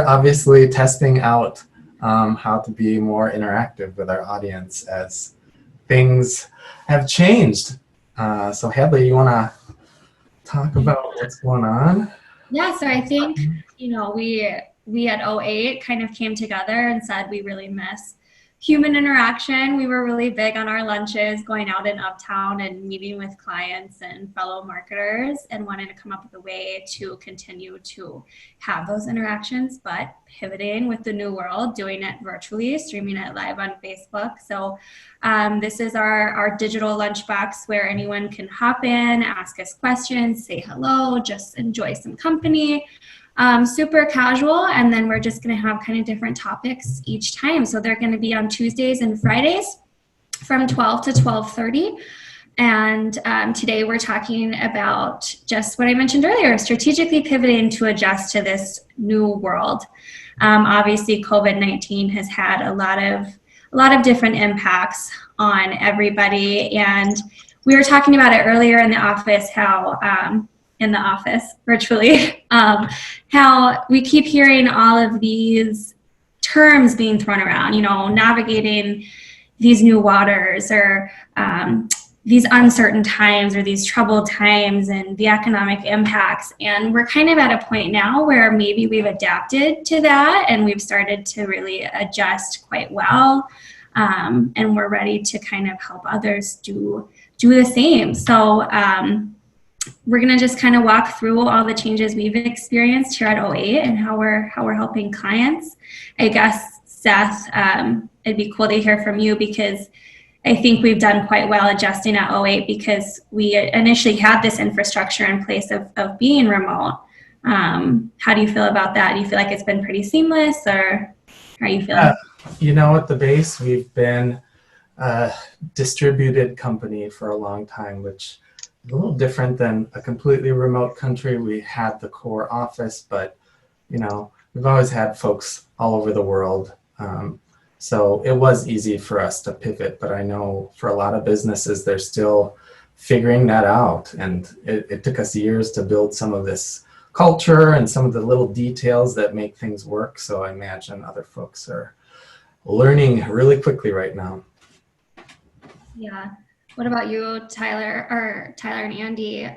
obviously testing out how to be more interactive with our audience as things have changed. So Hadley, you want to talk about what's going on? Yeah, so I think, we at '08 kind of came together and said we really miss human interaction. We were really big on our lunches, going out in Uptown and meeting with clients and fellow marketers, and wanted to come up with a way to continue to have those interactions, but pivoting with the new world, doing it virtually, streaming it live on Facebook. So this is our digital lunchbox where anyone can hop in, ask us questions, say hello, just enjoy some company. Super casual, and then we're just going to have kind of different topics each time. So they're going to be on Tuesdays and Fridays from 12 to 12:30. And today we're talking about just what I mentioned earlier, strategically pivoting to adjust to this new world. Obviously, COVID-19 has had a lot of different impacts on everybody, and we were talking about it earlier in the office, how in the office virtually, how we keep hearing all of these terms being thrown around, navigating these new waters, or these uncertain times, or these troubled times, and the economic impacts. And we're kind of at a point now where maybe we've adapted to that and we've started to really adjust quite well. And we're ready to kind of help others do the same. So we're going to just kind of walk through all the changes we've experienced here at '08 and how we're helping clients. I guess, Seth, it'd be cool to hear from you, because I think we've done quite well adjusting at '08, because we initially had this infrastructure in place of being remote. How do you feel about that? Do you feel like it's been pretty seamless, or how are you feeling? At the base, we've been a distributed company for a long time, which a little different than a completely remote country. We had the core office, but we've always had folks all over the world. So it was easy for us to pivot, but I know for a lot of businesses, they're still figuring that out. And it took us years to build some of this culture and some of the little details that make things work. So I imagine other folks are learning really quickly right now. Yeah. What about you, Tyler and Andy,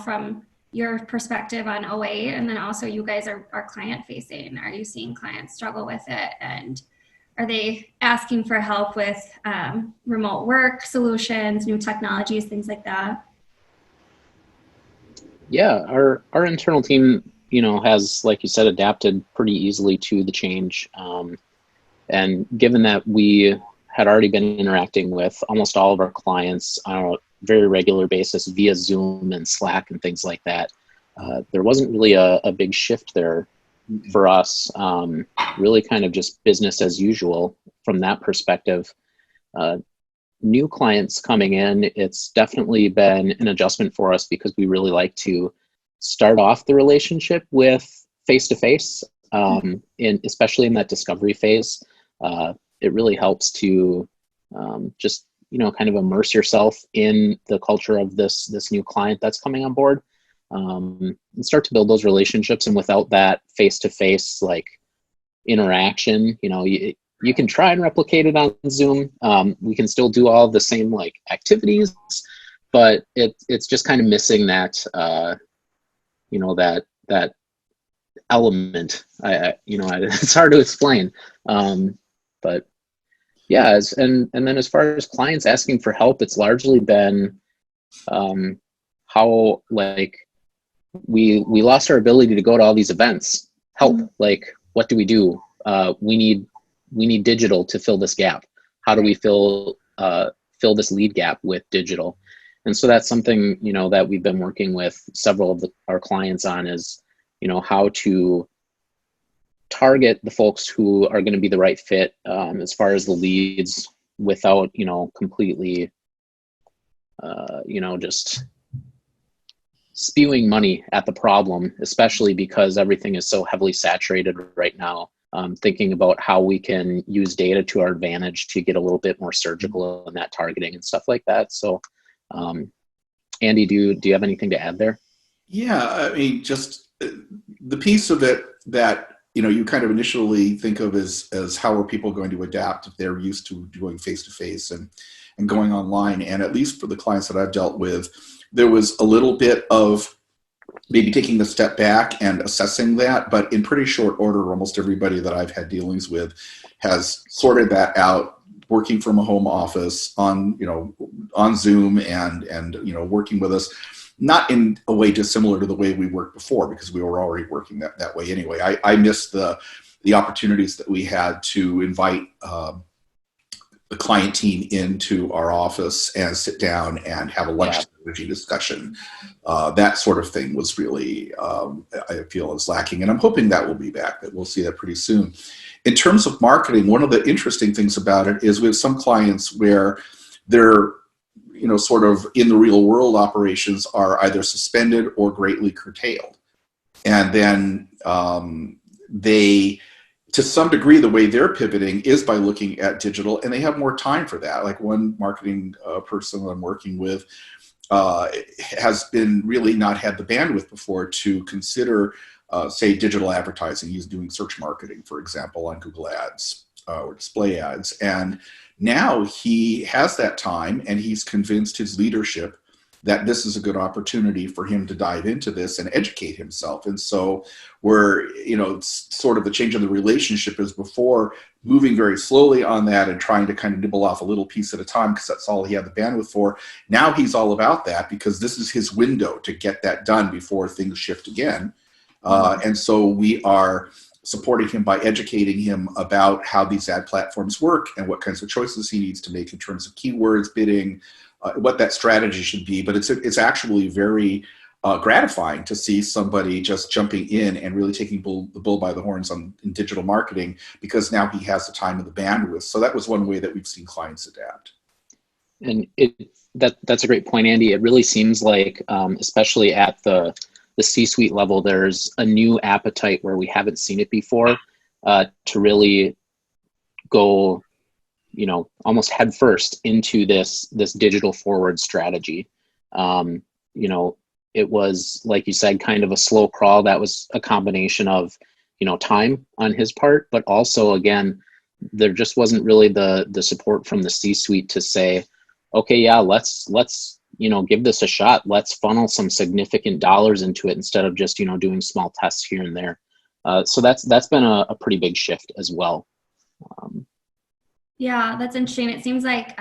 from your perspective on '08, and then also you guys are client facing. Are you seeing clients struggle with it, and are they asking for help with remote work solutions, new technologies, things like that? Yeah, our internal team, has, like you said, adapted pretty easily to the change. And given that we had already been interacting with almost all of our clients on a very regular basis via Zoom and Slack and things like that, there wasn't really a big shift there for us. Really kind of just business as usual from that perspective. New clients coming in, it's definitely been an adjustment for us, because we really like to start off the relationship with face-to-face, especially in that discovery phase. It really helps to just, kind of immerse yourself in the culture of this new client that's coming on board, and start to build those relationships. And without that face-to-face interaction, you can try and replicate it on Zoom. We can still do all the same activities, but it's just kind of missing that that element. It's hard to explain. But yeah, and then as far as clients asking for help, it's largely been how we lost our ability to go to all these events. Help, what do we do? We need digital to fill this gap. How do we fill this lead gap with digital? And so that's something that we've been working with several of our clients on, is how to target the folks who are going to be the right fit as far as the leads, without completely just spewing money at the problem, especially because everything is so heavily saturated right now. Thinking about how we can use data to our advantage to get a little bit more surgical in that targeting and stuff like that. So Andy, do you have anything to add there? Yeah, I mean, just the piece of it that you kind of initially think of as how are people going to adapt if they're used to doing face-to-face and going online. And at least for the clients that I've dealt with, there was a little bit of maybe taking a step back and assessing that, but in pretty short order, almost everybody that I've had dealings with has sorted that out, working from a home office on Zoom and working with us, not in a way dissimilar to the way we worked before, because we were already working that way anyway. I missed the opportunities that we had to invite the client team into our office and sit down and have a lunch strategy discussion. That sort of thing was really, I feel, is lacking. And I'm hoping that will be back, that we'll see that pretty soon. In terms of marketing, one of the interesting things about it is we have some clients where they're, sort of in the real world operations are either suspended or greatly curtailed. And then to some degree, the way they're pivoting is by looking at digital, and they have more time for that. Like one marketing person that I'm working with has been really not had the bandwidth before to consider, say, digital advertising. He's doing search marketing, for example, on Google Ads or display ads. And now he has that time, and he's convinced his leadership that this is a good opportunity for him to dive into this and educate himself. And so we're, sort of the change in the relationship is before moving very slowly on that and trying to kind of nibble off a little piece at a time because that's all he had the bandwidth for. Now he's all about that because this is his window to get that done before things shift again. And so we are supporting him by educating him about how these ad platforms work and what kinds of choices he needs to make in terms of keywords, bidding, what that strategy should be. But it's actually very gratifying to see somebody just jumping in and really taking the bull by the horns in digital marketing, because now he has the time and the bandwidth. So that was one way that we've seen clients adapt. And that's a great point, Andy. It really seems like, especially at the C-suite level, there's a new appetite where we haven't seen it before to really go, almost headfirst into this digital forward strategy. It was, like you said, kind of a slow crawl. That was a combination of, time on his part, but also, again, there just wasn't really the support from the C-suite to say, okay, yeah, let's give this a shot. Let's funnel some significant dollars into it instead of just, doing small tests here and there. So that's been a pretty big shift as well. Yeah, that's interesting. It seems like,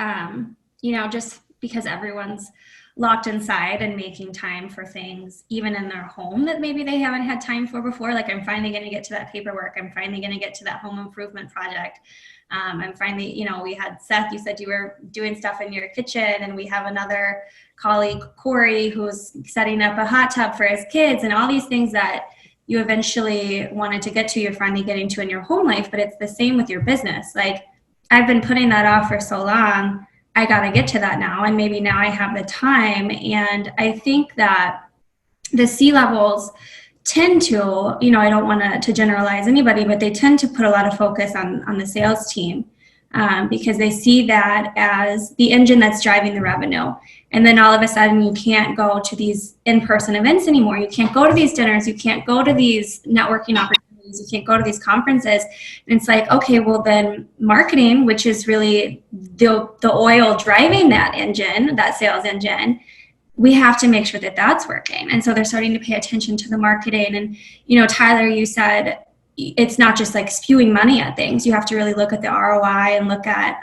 just because everyone's locked inside and making time for things, even in their home that maybe they haven't had time for before. Like, I'm finally going to get to that paperwork. I'm finally going to get to that home improvement project. I'm finally, we had Seth, you said you were doing stuff in your kitchen, and we have another colleague, Corey, who's setting up a hot tub for his kids, and all these things that you eventually wanted to get to, you're finally getting to in your home life. But it's the same with your business. Like, I've been putting that off for so long. I got to get to that now. And maybe now I have the time. And I think that the C-levels tend to, I don't want to generalize anybody, but they tend to put a lot of focus on the sales team because they see that as the engine that's driving the revenue. And then all of a sudden you can't go to these in-person events anymore. You can't go to these dinners. You can't go to these networking opportunities. You can't go to these conferences. And it's like, okay, well then marketing, which is really the oil driving that engine, that sales engine, we have to make sure that that's working. And so they're starting to pay attention to the marketing. And, Tyler, you said it's not just like spewing money at things. You have to really look at the ROI and look at,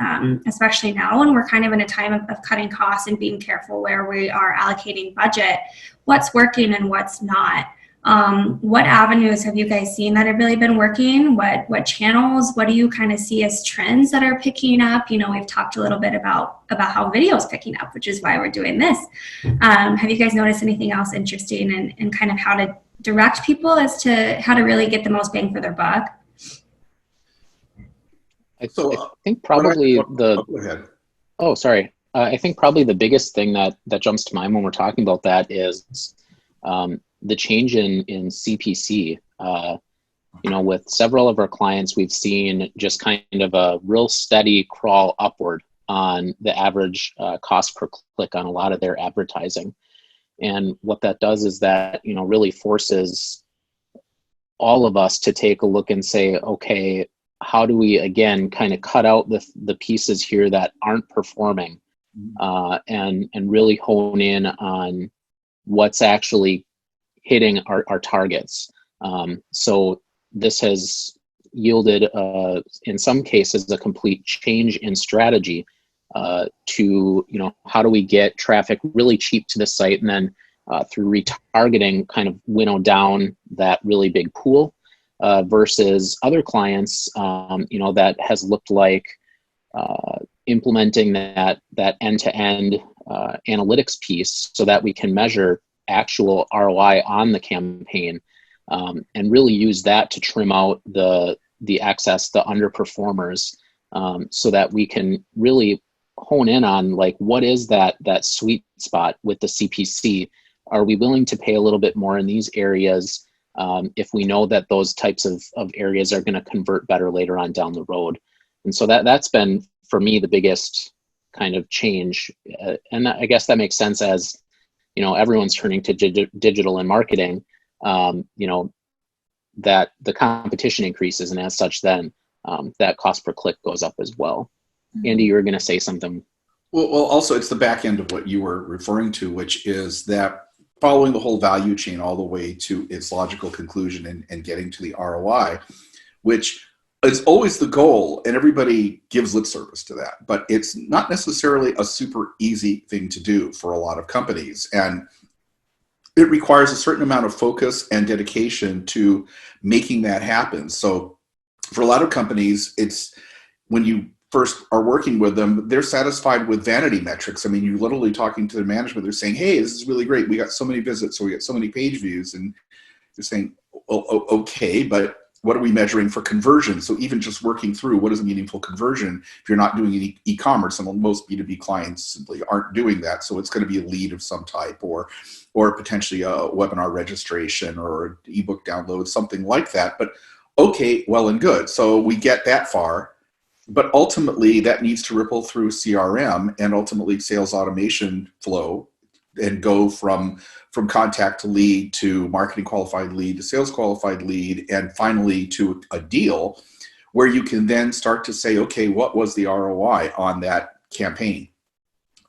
especially now when we're kind of in a time of cutting costs and being careful where we are allocating budget, what's working and what's not. What avenues have you guys seen that have really been working? What channels? What do you kind of see as trends that are picking up? We've talked a little bit about how video is picking up, which is why we're doing this. Have you guys noticed anything else interesting in kind of how to direct people as to how to really get the most bang for their buck? I think probably go ahead. Oh, sorry. I think probably the biggest thing that jumps to mind when we're talking about that is the change in CPC. With several of our clients, we've seen just kind of a real steady crawl upward on the average cost per click on a lot of their advertising. And what that does is that, really forces all of us to take a look and say, okay, how do we, again, kind of cut out the pieces here that aren't performing, and really hone in on what's actually hitting our targets. So this has yielded, in some cases, a complete change in strategy to, how do we get traffic really cheap to the site, and then through retargeting kind of winnow down that really big pool, versus other clients, that has looked like implementing that end-to-end analytics piece so that we can measure actual ROI on the campaign, and really use that to trim out the excess, the underperformers, so that we can really hone in on, like, what is that sweet spot with the CPC? Are we willing to pay a little bit more in these areas if we know that those types of areas are going to convert better later on down the road? And so that's been, for me, the biggest kind of change. And I guess that makes sense as, everyone's turning to digital and marketing, that the competition increases, and as such, then that cost per click goes up as well. Andy, you were going to say something. Well, also, it's the back end of what you were referring to, which is that following the whole value chain all the way to its logical conclusion and getting to the ROI, which is always the goal, and everybody gives lip service to that, but it's not necessarily a super easy thing to do for a lot of companies. And it requires a certain amount of focus and dedication to making that happen. So for a lot of companies, it's when you first are working with them, they're satisfied with vanity metrics. I mean, you're literally talking to their management. They're saying, hey, this is really great. We got so many visits, or we got so many page views. And they're saying, okay, but what are we measuring for conversion? So even just working through what is a meaningful conversion, if you're not doing any e-commerce, and most B2B clients simply aren't doing that. So it's going to be a lead of some type, or potentially a webinar registration or an ebook download, something like that. But okay, well and good. So we get that far. But ultimately, that needs to ripple through CRM and ultimately sales automation flow, and go from contact to lead to marketing qualified lead to sales qualified lead, and finally to a deal, where you can then start to say, okay, what was the ROI on that campaign?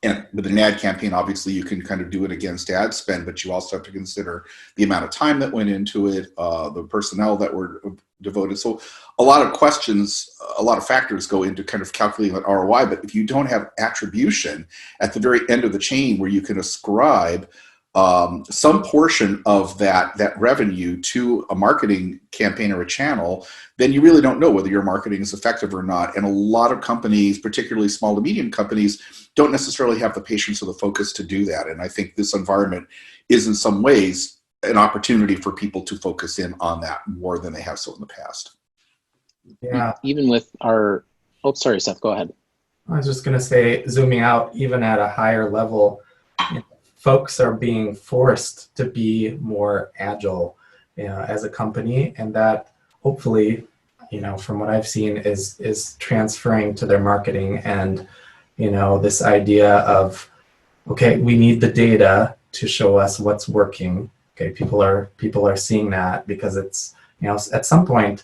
And with an ad campaign, obviously, you can kind of do it against ad spend, but you also have to consider the amount of time that went into it, the personnel that were devoted. So a lot of questions, a lot of factors go into kind of calculating that ROI. But if you don't have attribution at the very end of the chain where you can ascribe some portion of that revenue to a marketing campaign or a channel, then you really don't know whether your marketing is effective or not. And a lot of companies, particularly small to medium companies, don't necessarily have the patience or the focus to do that. And I think this environment is in some ways an opportunity for people to focus in on that more than they have so in the past. Yeah. Even with our, oh, sorry, Seth, go ahead. I was just going to say, zooming out, even at a higher level, folks are being forced to be more agile, as a company, and that hopefully, from what I've seen, is transferring to their marketing. And this idea of, okay, we need the data to show us what's working. Okay, people are seeing that, because it's, at some point,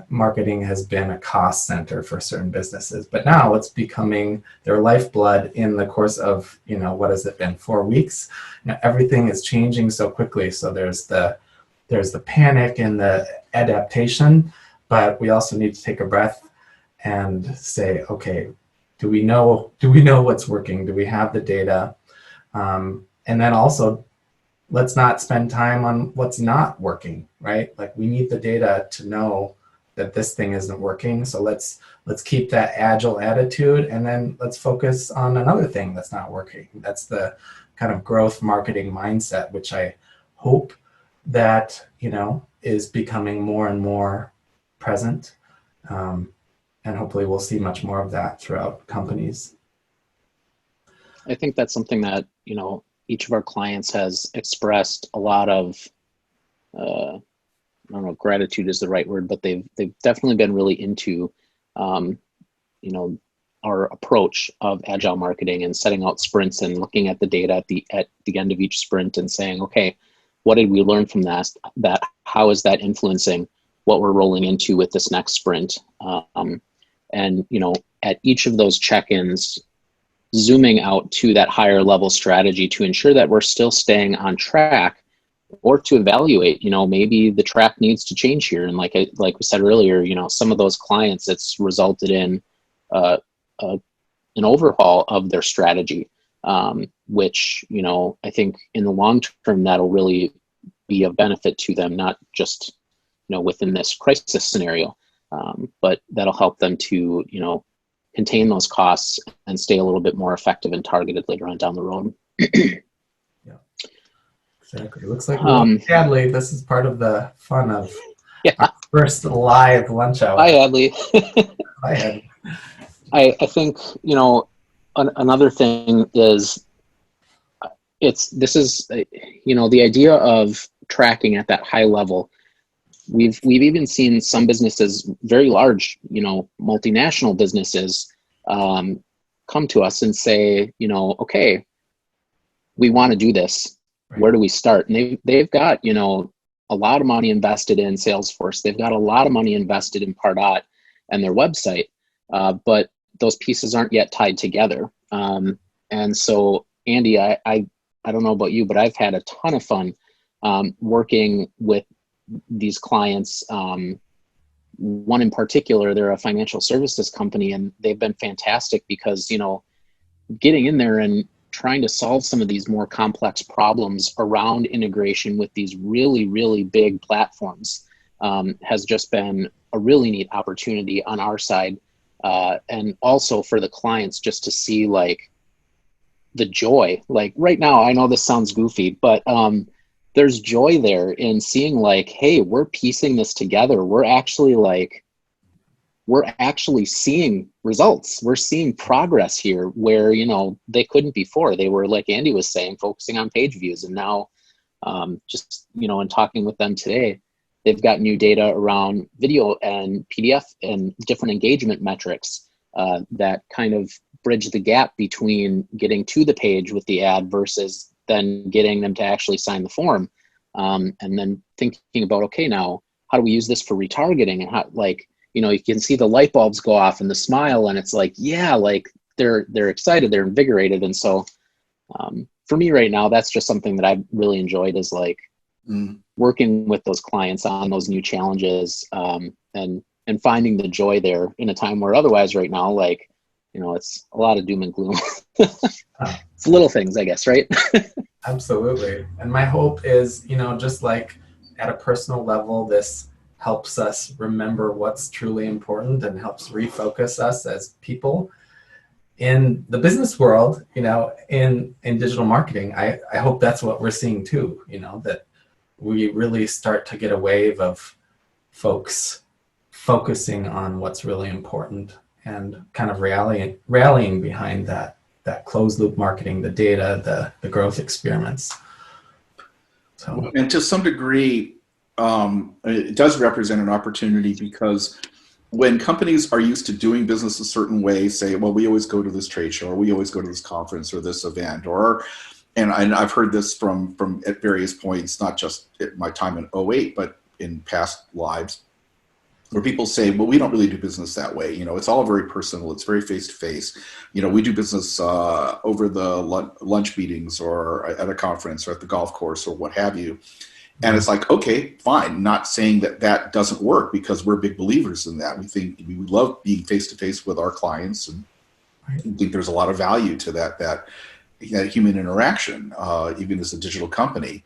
marketing has been a cost center for certain businesses, but now it's becoming their lifeblood in the course of, what has it been, 4 weeks? Everything is changing so quickly. So there's the panic and the adaptation, but we also need to take a breath and say, okay, do we know what's working? Do we have the data? And then also, let's not spend time on what's not working, right? Like, we need the data to know that this thing isn't working. So let's keep that agile attitude, and then let's focus on another thing that's not working. That's the kind of growth marketing mindset, which I hope that, is becoming more and more present. And hopefully we'll see much more of that throughout companies. I think that's something that, each of our clients has expressed a lot of, I don't know if gratitude is the right word, but they've definitely been really into, our approach of agile marketing and setting out sprints and looking at the data at the end of each sprint and saying, okay, what did we learn from that how is that influencing what we're rolling into with this next sprint? And at each of those check-ins, zooming out to that higher level strategy to ensure that we're still staying on track, or to evaluate, maybe the track needs to change here. And like we said earlier, some of those clients, it's resulted in an overhaul of their strategy, which, I think in the long term, that'll really be of benefit to them, not just, within this crisis scenario, but that'll help them to, contain those costs and stay a little bit more effective and targeted later on down the road. Yeah, exactly. Looks like sadly, this is part of the fun of our first live lunch hour. Hi, Adley. Hi, Ed. I think, another thing is the idea of tracking at that high level. We've even seen some businesses, very large, multinational businesses, come to us and say, okay, we want to do this. Right. Where do we start? And they've got, a lot of money invested in Salesforce. They've got a lot of money invested in Pardot and their website, but those pieces aren't yet tied together. And so, Andy, I don't know about you, but I've had a ton of fun working with these clients. One in particular, they're a financial services company, and they've been fantastic because, getting in there and trying to solve some of these more complex problems around integration with these really, really big platforms has just been a really neat opportunity on our side. And also for the clients, just to see like the joy, like right now, I know this sounds goofy, but there's joy there in seeing like, hey, we're piecing this together. We're actually seeing results. We're seeing progress here where, they couldn't before. They were, like Andy was saying, focusing on page views. And now just, in talking with them today, they've got new data around video and PDF and different engagement metrics that kind of bridge the gap between getting to the page with the ad versus then getting them to actually sign the form. And then thinking about, okay, now how do we use this for retargeting? And how, you can see the light bulbs go off and the smile, and it's like, yeah, like they're excited, they're invigorated. And so for me right now, that's just something that I've really enjoyed, is like working with those clients on those new challenges, and finding the joy there in a time where otherwise right now, like, it's a lot of doom and gloom. It's little things, I guess, right? Absolutely. And my hope is, just like at a personal level, this helps us remember what's truly important and helps refocus us as people. In the business world, in digital marketing, I hope that's what we're seeing too, that we really start to get a wave of folks focusing on what's really important and kind of rallying behind that closed loop marketing, the data, the growth experiments. So, and to some degree, it does represent an opportunity, because when companies are used to doing business a certain way, say, well, we always go to this trade show, or we always go to this conference or this event, and I've heard this from at various points, not just at my time in 2008, but in past lives, where people say, well, we don't really do business that way. It's all very personal. It's very face-to-face. We do business over the lunch meetings or at a conference or at the golf course or what have you. And it's like, okay, fine. Not saying that doesn't work, because we're big believers in that. We love being face-to-face with our clients, and I think there's a lot of value to that human interaction, even as a digital company.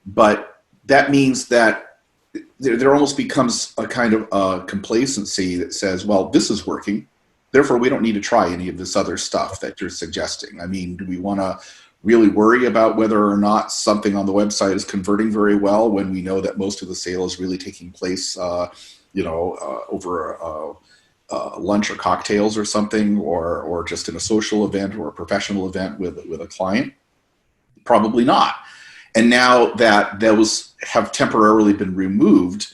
But that means that there almost becomes a kind of complacency that says, well, this is working, therefore we don't need to try any of this other stuff that you're suggesting. I mean, do we want to really worry about whether or not something on the website is converting very well when we know that most of the sale is really taking place, over lunch or cocktails or something, or just in a social event or a professional event with a client? Probably not. And now that those have temporarily been removed,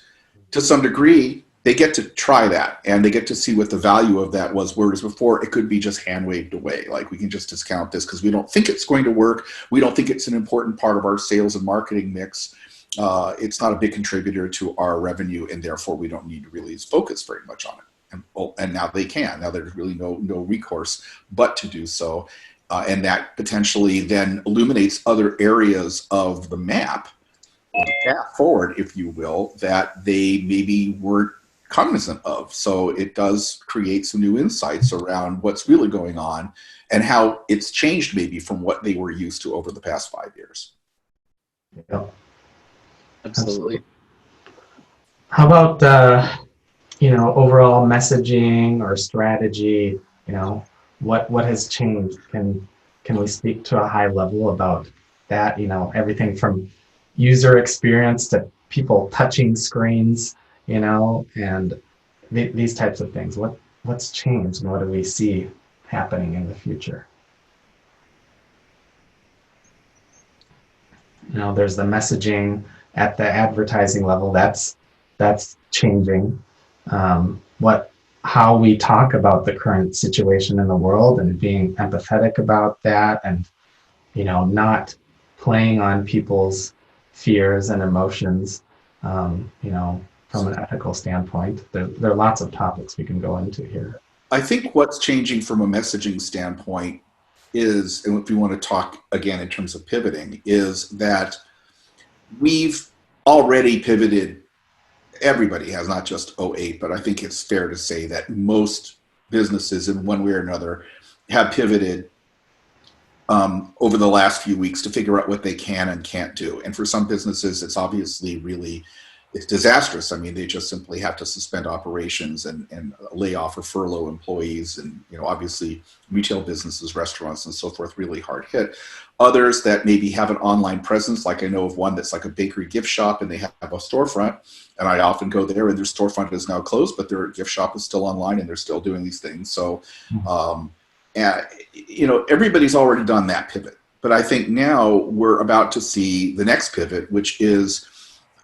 to some degree, they get to try that and they get to see what the value of that was, whereas before it could be just hand waved away. Like, we can just discount this because we don't think it's going to work. We don't think it's an important part of our sales and marketing mix. It's not a big contributor to our revenue, and therefore we don't need to really focus very much on it. And now they can. Now there's really no recourse but to do so. And that potentially then illuminates other areas of the map, or the path forward, if you will, that they maybe weren't cognizant of. So it does create some new insights around what's really going on and how it's changed maybe from what they were used to over the past 5 years. Yeah. Absolutely. How about overall messaging or strategy? What has changed? Can we speak to a high level about that? Everything from user experience to people touching screens, and these types of things. What's changed, and what do we see happening in the future? There's the messaging at the advertising level. That's changing. How we talk about the current situation in the world and being empathetic about that, and not playing on people's fears and emotions, from an ethical standpoint. There are lots of topics we can go into here. I think what's changing from a messaging standpoint is, and if we want to talk again in terms of pivoting, is that we've already pivoted. Everybody has, not just 08, but I think it's fair to say that most businesses in one way or another have pivoted over the last few weeks to figure out what they can and can't do. And for some businesses, it's obviously it's disastrous. I mean, they just simply have to suspend operations and lay off or furlough employees. And, obviously retail businesses, restaurants and so forth, really hard hit. Others that maybe have an online presence, like I know of one that's like a bakery gift shop, and they have a storefront. And I often go there, and their storefront is now closed, but their gift shop is still online, and they're still doing these things. So, everybody's already done that pivot. But I think now we're about to see the next pivot, which is,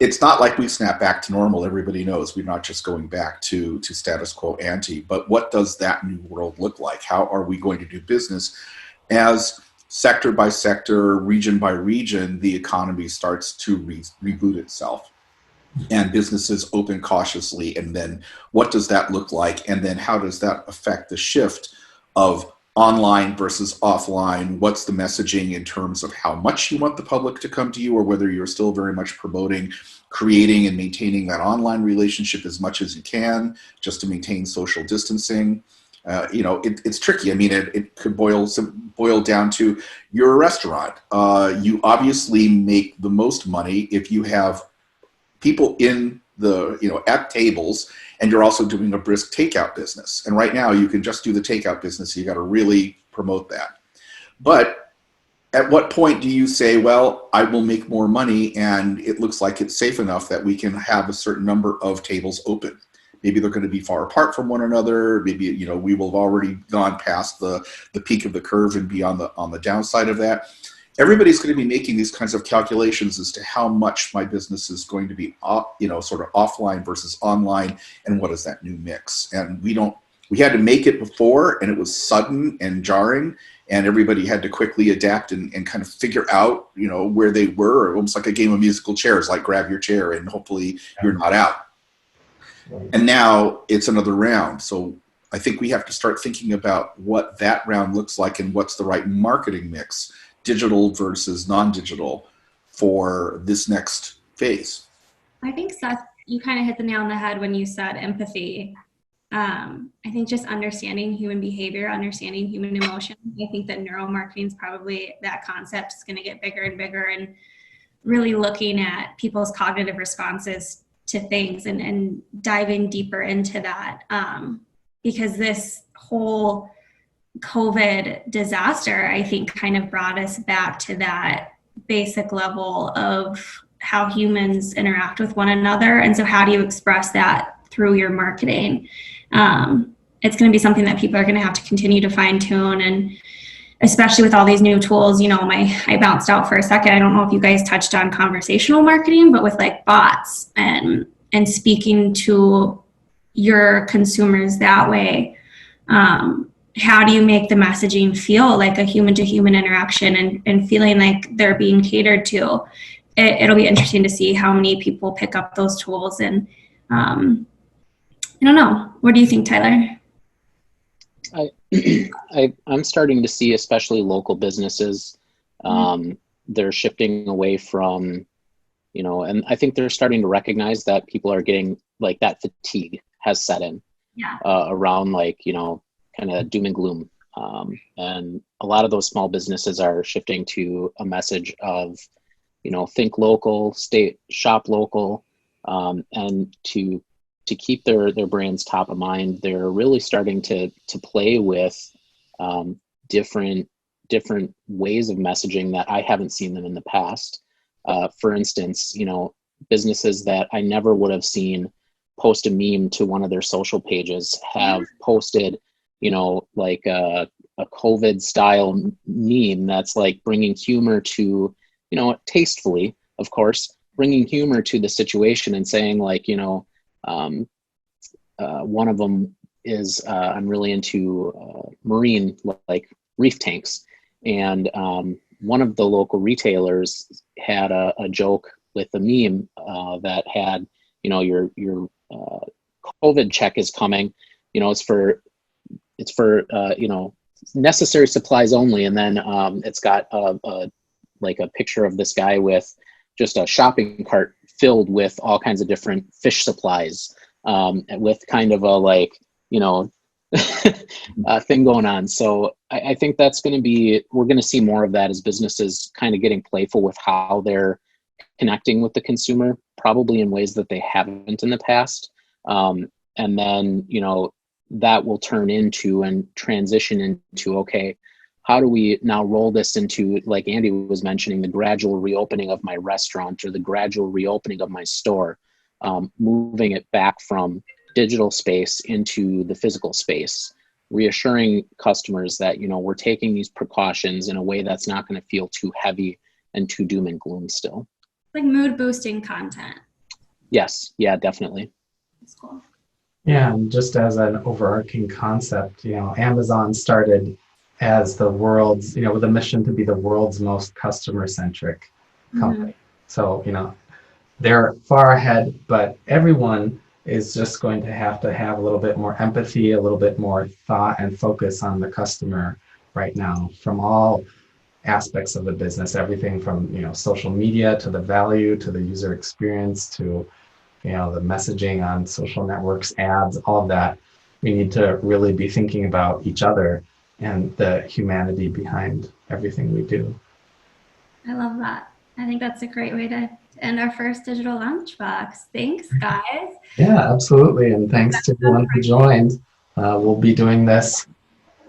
it's not like we snap back to normal. Everybody knows we're not just going back to status quo ante, but what does that new world look like? How are we going to do business as sector by sector, region by region, the economy starts to reboot itself and businesses open cautiously? And then what does that look like? And then how does that affect the shift of online versus offline? What's the messaging in terms of how much you want the public to come to you, or whether you're still very much promoting creating and maintaining that online relationship as much as you can, just to maintain social distancing? It's tricky. I mean, it could boil down to, you're a restaurant. You obviously make the most money if you have people in at tables, and you're also doing a brisk takeout business. And right now you can just do the takeout business. You got to really promote that. But at what point do you say, well, I will make more money and it looks like it's safe enough that we can have a certain number of tables open? Maybe they're going to be far apart from one another. Maybe, we will have already gone past the peak of the curve and be on the downside of that. Everybody's going to be making these kinds of calculations as to how much my business is going to be, sort of offline versus online, and what is that new mix. And we had to make it before, and it was sudden and jarring, and everybody had to quickly adapt and kind of figure out, where they were, almost like a game of musical chairs, like grab your chair and hopefully you're not out. And now it's another round. So I think we have to start thinking about what that round looks like and what's the right marketing mix, digital versus non-digital, for this next phase. I think, Seth, you kind of hit the nail on the head when you said empathy. I think just understanding human behavior, understanding human emotion. I think that neuromarketing is probably, that concept is going to get bigger and bigger, and really looking at people's cognitive responses to things and diving deeper into that. Because this whole COVID disaster, I think, kind of brought us back to that basic level of how humans interact with one another. And so how do you express that through your marketing? It's going to be something that people are going to have to continue to fine tune, and especially with all these new tools. I bounced out for a second. I don't know if you guys touched on conversational marketing, but with like bots and speaking to your consumers that way, how do you make the messaging feel like a human-to-human interaction and feeling like they're being catered to? It'll be interesting to see how many people pick up those tools. And I don't know. What do you think, Tyler? I'm starting to see, especially local businesses, they're shifting away from, and I think they're starting to recognize that people are getting like that fatigue has set in around like, kind of doom and gloom. And a lot of those small businesses are shifting to a message of, think local, shop local, and to keep their brands top of mind. They're really starting to play with different ways of messaging that I haven't seen them in the past. For instance, businesses that I never would have seen post a meme to one of their social pages have posted, like a COVID style meme that's like bringing humor to, tastefully, of course, bringing humor to the situation and saying like, one of them is I'm really into marine, like reef tanks. And one of the local retailers had a joke with a meme that had, your COVID check is coming, it's for necessary supplies only. And then it's got like a picture of this guy with just a shopping cart filled with all kinds of different fish supplies, with kind of a like, thing going on. So I think that's going to be, we're going to see more of that as businesses kind of getting playful with how they're connecting with the consumer, probably in ways that they haven't in the past. And then, that will turn into and transition into, okay, how do we now roll this into, like Andy was mentioning, the gradual reopening of my restaurant or the gradual reopening of my store, moving it back from digital space into the physical space, reassuring customers that, we're taking these precautions in a way that's not going to feel too heavy and too doom and gloom still. Like mood boosting content. Yes. Yeah, definitely. That's cool. Yeah, and just as an overarching concept, Amazon started as the world's, with a mission to be the world's most customer-centric company. So, they're far ahead, but everyone is just going to have a little bit more empathy, a little bit more thought and focus on the customer right now from all aspects of the business, everything from, social media to the value, to the user experience, to the messaging on social networks, ads, all of that. We need to really be thinking about each other and the humanity behind everything we do. I love that. I think that's a great way to end our first digital lunchbox. Thanks, guys. Yeah, absolutely. And thanks to everyone who joined. We'll be doing this,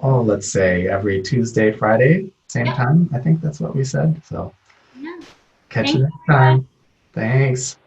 let's say every Tuesday, Friday, same time. I think that's what we said. So catch you next time. Thanks.